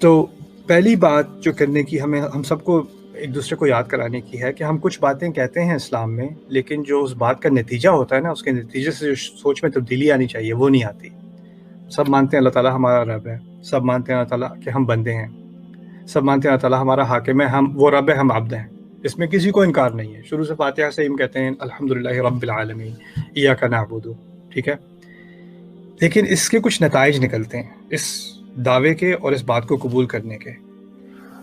تو پہلی بات جو کرنے کی ہم سب کو ایک دوسرے کو یاد کرانے کی ہے کہ ہم کچھ باتیں کہتے ہیں اسلام میں، لیکن جو اس بات کا نتیجہ ہوتا ہے نا، اس کے نتیجے سے جو سوچ میں تبدیلی آنی چاہیے وہ نہیں آتی۔ سب مانتے ہیں اللہ تعالیٰ ہمارا رب ہے، سب مانتے ہیں اللہ تعالیٰ کہ ہم بندے ہیں، سب مانتے ہیں اللہ تعالیٰ ہمارا حاکم ہے، وہ رب ہے، ہم عبد ہیں، اس میں کسی کو انکار نہیں ہے۔ شروع سے فاتحہ سے ہم کہتے ہیں الحمدللہ رب العالمین ایاک نعبد، ٹھیک ہے، لیکن اس کے کچھ نتائج نکلتے ہیں اس دعوے کے اور اس بات کو قبول کرنے کے۔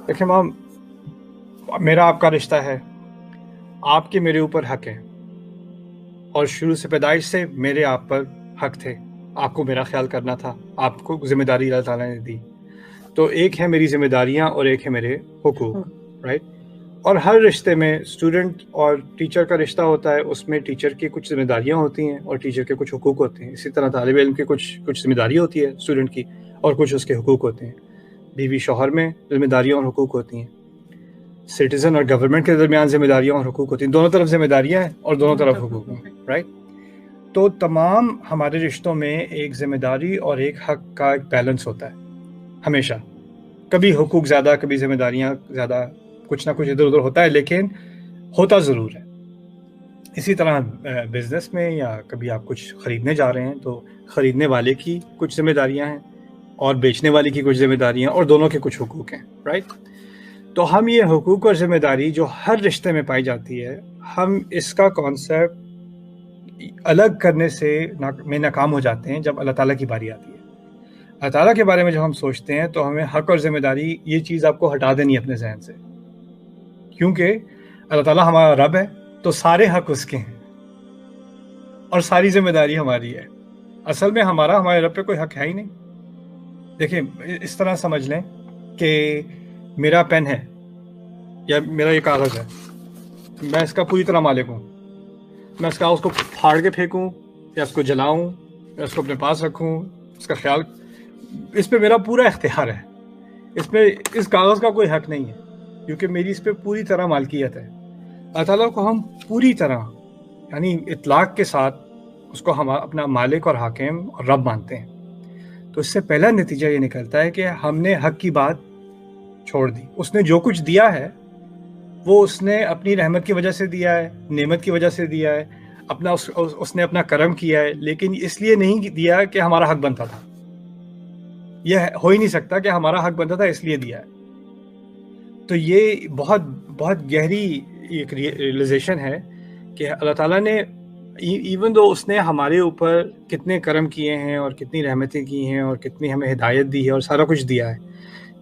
دیکھیں مام، میرا آپ کا رشتہ ہے، آپ کے میرے اوپر حق ہے، اور شروع سے پیدائش سے میرے آپ پر حق تھے، آپ کو میرا خیال کرنا تھا، آپ کو ذمہ داری اللہ تعالیٰ نے دی۔ تو ایک ہے میری ذمہ داریاں اور ایک ہے میرے حقوق، رائٹ؟ اور ہر رشتے میں اسٹوڈنٹ اور ٹیچر کا رشتہ ہوتا ہے، اس میں ٹیچر کی کچھ ذمہ داریاں ہوتی ہیں اور ٹیچر کے کچھ حقوق ہوتے ہیں۔ اسی طرح طالب علم کی کچھ ذمہ داری ہوتی ہے اسٹوڈنٹ کی، اور کچھ اس کے حقوق ہوتے ہیں۔ بیوی شوہر میں ذمہ داریاں اور حقوق ہوتی ہیں، سٹیزن اور گورنمنٹ کے درمیان ذمہ داریاں اور حقوق ہوتی ہیں، دونوں طرف ذمہ داریاں ہیں اور دونوں طرف حقوق ہیں، رائٹ؟ تو تمام ہمارے رشتوں میں ایک ذمہ داری اور ایک حق کا ایک بیلنس ہوتا ہے ہمیشہ، کبھی حقوق زیادہ، کبھی ذمہ داریاں زیادہ، کچھ نہ کچھ ادھر ادھر ہوتا ہے، لیکن ہوتا ضرور ہے۔ اسی طرح بزنس میں یا کبھی آپ کچھ خریدنے جا رہے ہیں تو خریدنے والے کی کچھ ذمہ داریاں ہیں اور بیچنے والے کی کچھ ذمہ داریاں، اور دونوں کے کچھ حقوق ہیں، رائٹ؟ تو ہم یہ حقوق اور ذمہ داری جو ہر رشتے میں پائی جاتی ہے، ہم اس کا کانسیپٹ الگ کرنے میں ناکام ہو جاتے ہیں جب اللہ تعالیٰ کی باری آتی ہے۔ اللہ تعالیٰ کے بارے میں جب ہم سوچتے ہیں تو ہمیں حق اور ذمہ داری، یہ چیز آپ کو ہٹا دینی ہے اپنے ذہن سے، کیونکہ اللہ تعالیٰ ہمارا رب ہے تو سارے حق اس کے ہیں اور ساری ذمہ داری ہماری ہے۔ اصل میں ہمارے رب پہ کوئی حق ہے ہی نہیں۔ دیکھیں، اس طرح سمجھ لیں کہ میرا پین ہے یا میرا یہ کاغذ ہے، میں اس کا پوری طرح مالک ہوں۔ میں اس کاغذ کو پھاڑ کے پھینکوں یا اس کو جلاؤں یا اس کو اپنے پاس رکھوں، اس کا خیال، اس پہ میرا پورا اختیار ہے۔ اس کاغذ کا کوئی حق نہیں ہے، کیونکہ میری اس پہ پوری طرح مالکیت ہے۔ اللہ تعالیٰ کو ہم پوری طرح، یعنی اطلاق کے ساتھ اس کو ہم اپنا مالک اور حاکم اور رب مانتے ہیں۔ تو اس سے پہلا نتیجہ یہ نکلتا ہے کہ ہم نے حق کی بات چھوڑ دی۔ اس نے جو کچھ دیا ہے وہ اس نے اپنی رحمت کی وجہ سے دیا ہے، نعمت کی وجہ سے دیا ہے، اس نے اپنا کرم کیا ہے، لیکن اس لیے نہیں دیا کہ ہمارا حق بنتا تھا۔ یہ ہو ہی نہیں سکتا کہ ہمارا حق بنتا تھا اس لیے دیا ہے۔ تو یہ بہت بہت گہری ایک ریئلائزیشن ہے کہ اللہ تعالیٰ نے ایون دو اس نے ہمارے اوپر کتنے کرم کیے ہیں اور کتنی رحمتیں کی ہیں اور کتنی ہمیں ہدایت دی ہے اور سارا کچھ دیا ہے،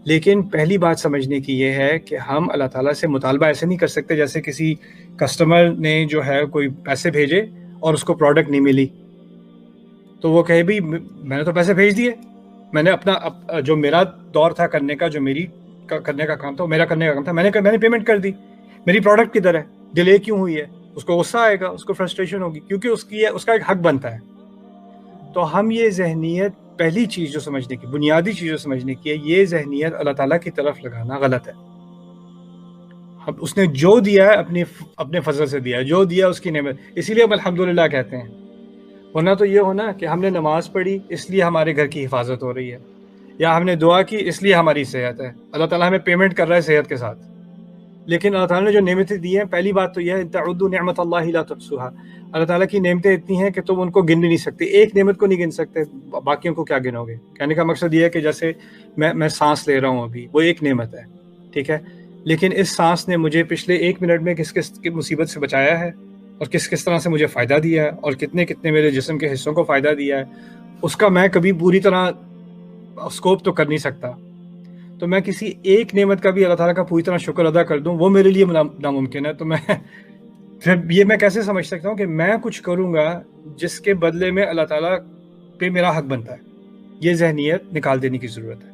لیکن پہلی بات سمجھنے کی یہ ہے کہ ہم اللہ تعالیٰ سے مطالبہ ایسے نہیں کر سکتے جیسے کسی کسٹمر نے جو ہے کوئی پیسے بھیجے اور اس کو پروڈکٹ نہیں ملی تو وہ کہے بھی میں نے تو پیسے بھیج دیے، میں نے اپنا جو میرا دور تھا کرنے کا، جو میری کرنے کا کام تھا، میرا کرنے کا کام تھا، میں نے پیمنٹ کر دی، میری پروڈکٹ کدھر ہے، ڈیلے کیوں ہوئی ہے؟ اس کو غصہ آئے گا، اس کو فرسٹریشن ہوگی، کیونکہ اس کا ایک حق بنتا ہے۔ تو ہم یہ ذہنیت، پہلی چیز جو سمجھنے کی، بنیادی چیز جو سمجھنے کی ہے، یہ ذہنیت اللہ تعالیٰ کی طرف لگانا غلط ہے۔ اس نے جو دیا ہے اپنے فضل سے دیا ہے، جو دیا اس کی نعمت، اسی لیے ہم الحمدللہ کہتے ہیں۔ ورنہ تو یہ ہونا کہ ہم نے نماز پڑھی اس لیے ہمارے گھر کی حفاظت ہو رہی ہے، یا ہم نے دعا کی اس لیے ہماری صحت ہے، اللہ تعالیٰ ہمیں پیمنٹ کر رہا ہے صحت کے ساتھ۔ لیکن اللہ تعالیٰ نے جو نعمتیں دی ہیں، پہلی بات تو یہ ہے تعدوا نعمت اللہ لا تحصوها، اللہ تعالیٰ کی نعمتیں اتنی ہیں کہ تم ان کو گن بھی نہیں سکتے، ایک نعمت کو نہیں گن سکتے، باقیوں کو کیا گنو گے؟ کہنے کا مقصد یہ ہے کہ جیسے میں سانس لے رہا ہوں ابھی، وہ ایک نعمت ہے، ٹھیک ہے، لیکن اس سانس نے مجھے پچھلے 1 منٹ میں کس کس کی مصیبت سے بچایا ہے اور کس کس طرح سے مجھے فائدہ دیا ہے اور کتنے میرے جسم کے حصوں کو فائدہ دیا ہے، اس کا میں کبھی پوری طرح اسکوپ تو کر نہیں سکتا۔ تو میں کسی ایک نعمت کا بھی اللہ تعالیٰ کا پوری طرح شکر ادا کر دوں، وہ میرے لیے ناممکن ہے۔ تو پھر یہ میں کیسے سمجھ سکتا ہوں کہ میں کچھ کروں گا جس کے بدلے میں اللہ تعالیٰ پہ میرا حق بنتا ہے؟ یہ ذہنیت نکال دینے کی ضرورت ہے۔